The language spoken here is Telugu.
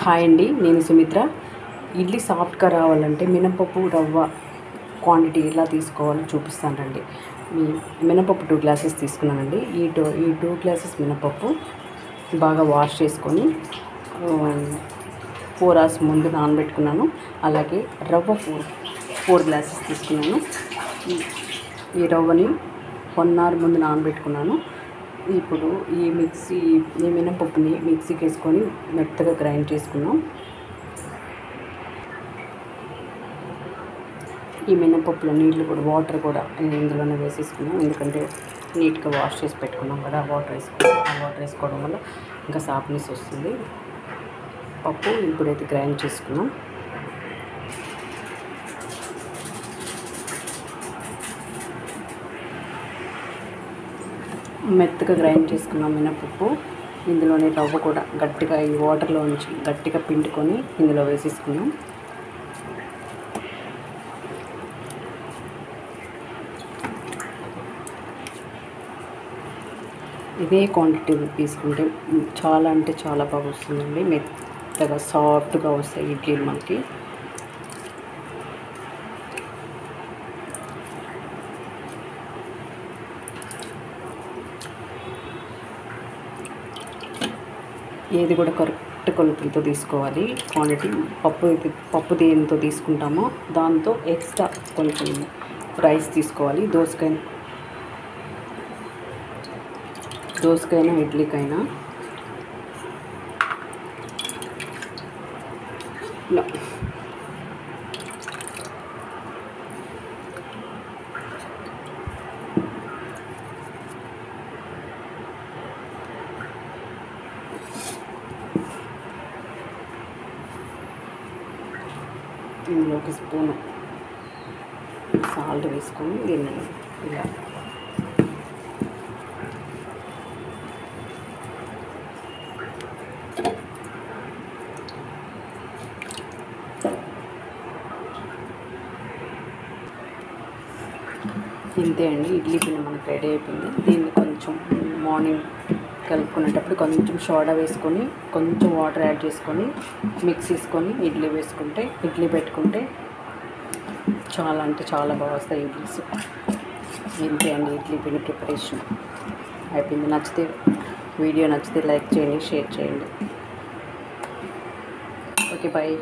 హాయ్ అండి, నేను సుమిత్ర. ఇడ్లీ సాఫ్ట్గా రావాలంటే మినపప్పు రవ్వ క్వాంటిటీ ఎలా తీసుకోవాలో చూపిస్తానండి. మినపప్పు 2 గ్లాసెస్ తీసుకున్నానండి. ఈ 2 గ్లాసెస్ మినపప్పు బాగా వాష్ చేసుకొని 4 hours ముందు నానబెట్టుకున్నాను. అలాగే రవ్వ 4 గ్లాసెస్ తీసుకున్నాను. ఈ రవ్వని 1 hour ముందు నానబెట్టుకున్నాను. ఇప్పుడు ఈ మినపప్పుని మిక్సీకి వేసుకొని మెత్తగా గ్రైండ్ చేసుకున్నాం. ఈ మినపప్పులో నీళ్ళు కూడా వాటర్ కూడా ఇందులోనే వేసేసుకున్నాం. ఎందుకంటే నీట్గా వాష్ చేసి పెట్టుకున్నాం కదా, వాటర్ వేసుకోవడం వల్ల ఇంకా సాఫ్ట్నెస్ వస్తుంది. పప్పు ఇప్పుడైతే గ్రైండ్ చేసుకున్నాం. మెత్తగా గ్రైండ్ చేసుకున్నాం మినపప్పు. ఇందులోనే రవ్వ కూడా గట్టిగా ఈ వాటర్లో ఉంచి గట్టిగా పిండుకొని ఇందులో వేసేసుకున్నాం. ఇదే క్వాంటిటీ తీసుకుంటే చాలా అంటే చాలా బాగా వస్తుందండి. మెత్తగా సాఫ్ట్గా వస్తాయి ఇడ్లీలు మనకి. ఏది కూడా కరెక్ట్ కొలతలతో తీసుకోవాలి. క్వాంటిటీ పప్పు దేనితో తీసుకుంటామో దాంతో ఎక్స్ట్రా కొంచెం రైస్ తీసుకోవాలి. దోసకైనా ఇడ్లీకైనా ఇలా ఇందులో 1 స్పూను సాల్ట్ వేసుకొని దీన్ని ఇలా ఇంతే అండి. ఇడ్లీ పిండి మనకు రెడీ అయిపోయింది. దీన్ని కొంచెం మార్నింగ్ కలుపుకునేటప్పుడు కొంచెం సోడా వేసుకొని కొంచెం వాటర్ యాడ్ చేసుకొని మిక్స్ చేసుకొని ఇడ్లీ పెట్టుకుంటే చాలా అంటే చాలా బాగా వస్తాయి ఇడ్లీస్. ఇంతే అండి, ఇడ్లీ పిండి ప్రిపరేషన్ అయిపోయింది. వీడియో నచ్చితే లైక్ చేయండి, షేర్ చేయండి. Okay, bye.